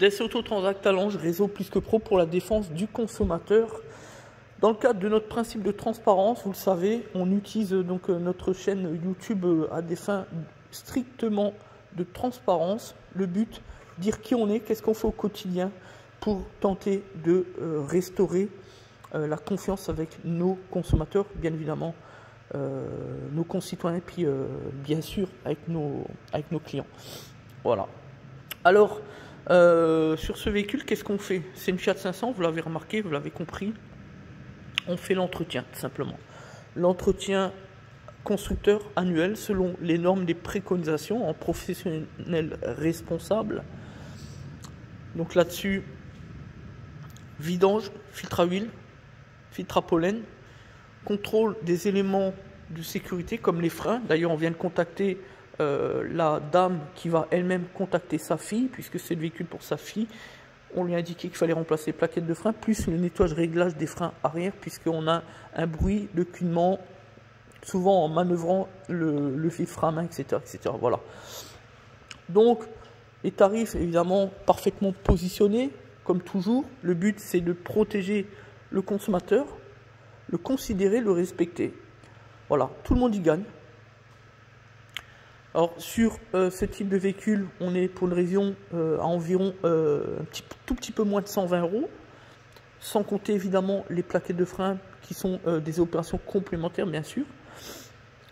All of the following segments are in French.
DC Auto Transact Talange, réseau plus que pro pour la défense du consommateur. Dans le cadre de notre principe de transparence, vous le savez, on utilise donc notre chaîne YouTube à des fins strictement de transparence. Le but, dire qui on est, qu'est-ce qu'on fait au quotidien pour tenter de restaurer la confiance avec nos consommateurs, bien évidemment, nos concitoyens, puis bien sûr avec nos clients. Voilà. Alors, sur ce véhicule, qu'est-ce qu'on fait? C'est une Fiat 500, vous l'avez remarqué, vous l'avez compris. On fait l'entretien, tout simplement. L'entretien constructeur annuel selon les normes des préconisations en professionnel responsable. Donc là-dessus, vidange, filtre à huile, filtre à pollen, contrôle des éléments de sécurité comme les freins. D'ailleurs, on vient de contacter la dame qui va elle-même contacter sa fille, puisque c'est le véhicule pour sa fille. On lui a indiqué qu'il fallait remplacer les plaquettes de frein, plus le nettoyage réglage des freins arrière, puisqu'on a un bruit de cunement, souvent en manœuvrant le frein à main, etc., etc. Voilà. Donc, les tarifs, évidemment, parfaitement positionnés, comme toujours. Le but, c'est de protéger le consommateur, le considérer, le respecter. Voilà, tout le monde y gagne. Alors sur ce type de véhicule, on est pour une région à environ tout petit peu moins de 120 €, sans compter évidemment les plaquettes de frein qui sont des opérations complémentaires bien sûr,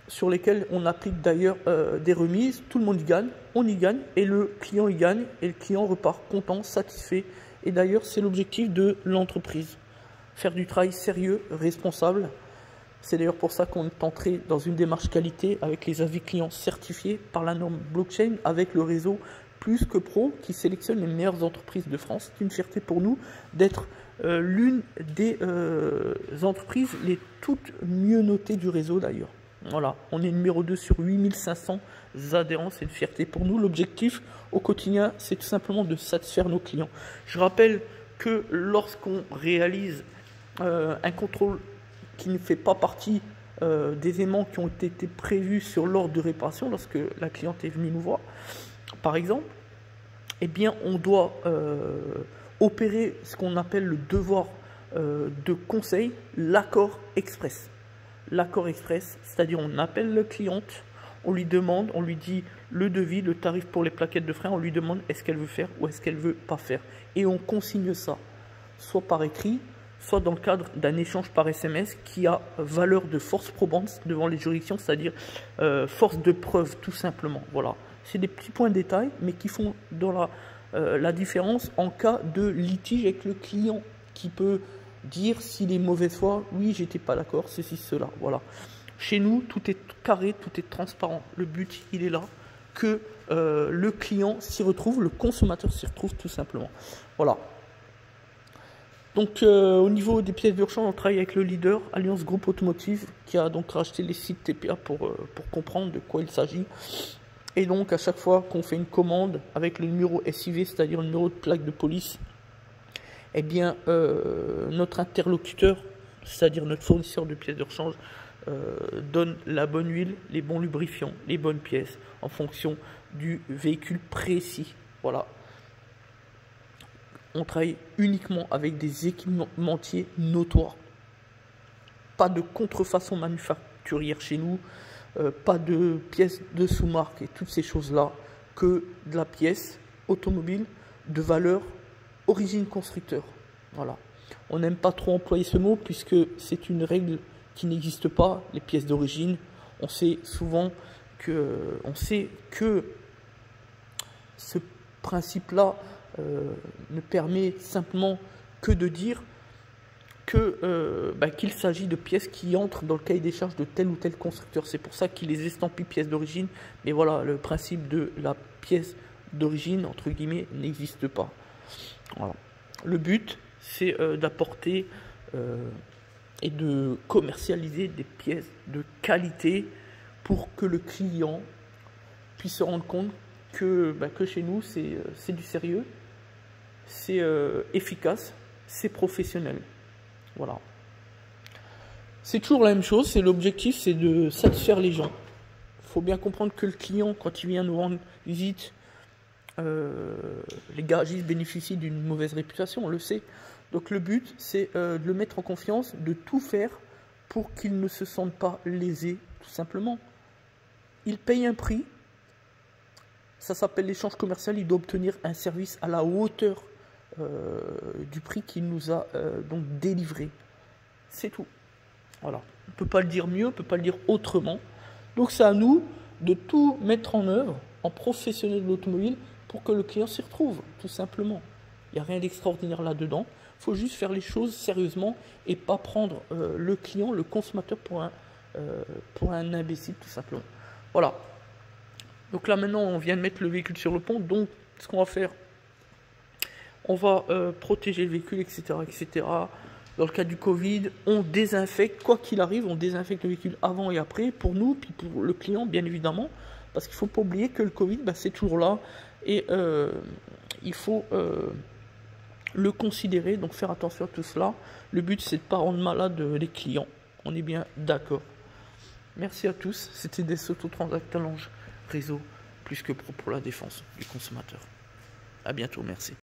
sur lesquelles on applique d'ailleurs des remises. Tout le monde y gagne, on y gagne et le client y gagne et le client repart content, satisfait. Et d'ailleurs c'est l'objectif de l'entreprise, faire du travail sérieux, responsable. C'est d'ailleurs pour ça qu'on est entré dans une démarche qualité avec les avis clients certifiés par la norme blockchain avec le réseau Plus que Pro qui sélectionne les meilleures entreprises de France. C'est une fierté pour nous d'être l'une des entreprises les toutes mieux notées du réseau d'ailleurs. Voilà, on est numéro 2 sur 8500 adhérents, c'est une fierté pour nous. L'objectif au quotidien, c'est tout simplement de satisfaire nos clients. Je rappelle que lorsqu'on réalise un contrôle qui ne fait pas partie des éléments qui ont été prévus sur l'ordre de réparation lorsque la cliente est venue nous voir, par exemple, eh bien, on doit opérer ce qu'on appelle le devoir de conseil, l'accord express. L'accord express, c'est-à-dire on appelle la cliente, on lui demande, on lui dit le devis, le tarif pour les plaquettes de frein, on lui demande est-ce qu'elle veut faire ou est-ce qu'elle veut pas faire. Et on consigne ça, soit par écrit, soit dans le cadre d'un échange par SMS qui a valeur de force probante devant les juridictions, c'est-à-dire force de preuve tout simplement. Voilà, c'est des petits points de détail, mais qui font dans la différence en cas de litige avec le client, qui peut dire s'il est mauvaise foi, oui j'étais pas d'accord, ceci, cela, voilà. Chez nous, tout est carré, tout est transparent. Le but, il est là, que le client s'y retrouve, le consommateur s'y retrouve tout simplement. Voilà. Donc au niveau des pièces d'urgence, on travaille avec le leader, Alliance Groupe Automotive, qui a donc racheté les sites TPA pour comprendre de quoi il s'agit. Et donc à chaque fois qu'on fait une commande avec le numéro SIV, c'est-à-dire le numéro de plaque de police, eh bien notre interlocuteur, c'est-à-dire notre fournisseur de pièces de rechange, donne la bonne huile, les bons lubrifiants, les bonnes pièces en fonction du véhicule précis. Voilà. On travaille uniquement avec des équipementiers notoires. Pas de contrefaçon manufacturière chez nous, pas de pièces de sous-marque et toutes ces choses-là, que de la pièce automobile de valeur origine constructeur. Voilà. On n'aime pas trop employer ce mot puisque c'est une règle qui n'existe pas, les pièces d'origine. On sait souvent que, ce principe-là ne permet simplement que de dire qu'il s'agit de pièces qui entrent dans le cahier des charges de tel ou tel constructeur. C'est pour ça qu'il les estampille pièces d'origine. Mais voilà, le principe de la pièce d'origine, entre guillemets, n'existe pas. Voilà. Le but, c'est d'apporter et de commercialiser des pièces de qualité pour que le client puisse se rendre compte que chez nous, c'est du sérieux, c'est efficace, c'est professionnel. Voilà. C'est toujours la même chose, c'est l'objectif, c'est de satisfaire les gens. Il faut bien comprendre que le client, quand il vient nous rendre visite, les garagistes bénéficient d'une mauvaise réputation, on le sait. Donc le but, c'est de le mettre en confiance, de tout faire pour qu'il ne se sente pas lésé, tout simplement. Il paye un prix, ça s'appelle l'échange commercial, il doit obtenir un service à la hauteur du prix qu'il nous a donc délivré. C'est tout. Voilà. On ne peut pas le dire mieux, on ne peut pas le dire autrement. Donc c'est à nous de tout mettre en œuvre en professionnel de l'automobile pour que le client s'y retrouve, tout simplement. Il n'y a rien d'extraordinaire là-dedans. Il faut juste faire les choses sérieusement et pas prendre le client, le consommateur pour un imbécile, tout simplement. Voilà. Donc là maintenant, on vient de mettre le véhicule sur le pont. Donc ce qu'on va faire, on va protéger le véhicule, etc., etc. Dans le cas du Covid, on désinfecte, quoi qu'il arrive, on désinfecte le véhicule avant et après, pour nous, puis pour le client, bien évidemment. Parce qu'il ne faut pas oublier que le Covid, c'est toujours là. Et il faut le considérer, donc faire attention à tout cela. Le but, c'est de ne pas rendre malade les clients. On est bien d'accord. Merci à tous. C'était des Autotransact Talange, réseau plus que pro pour la défense du consommateur. À bientôt, merci.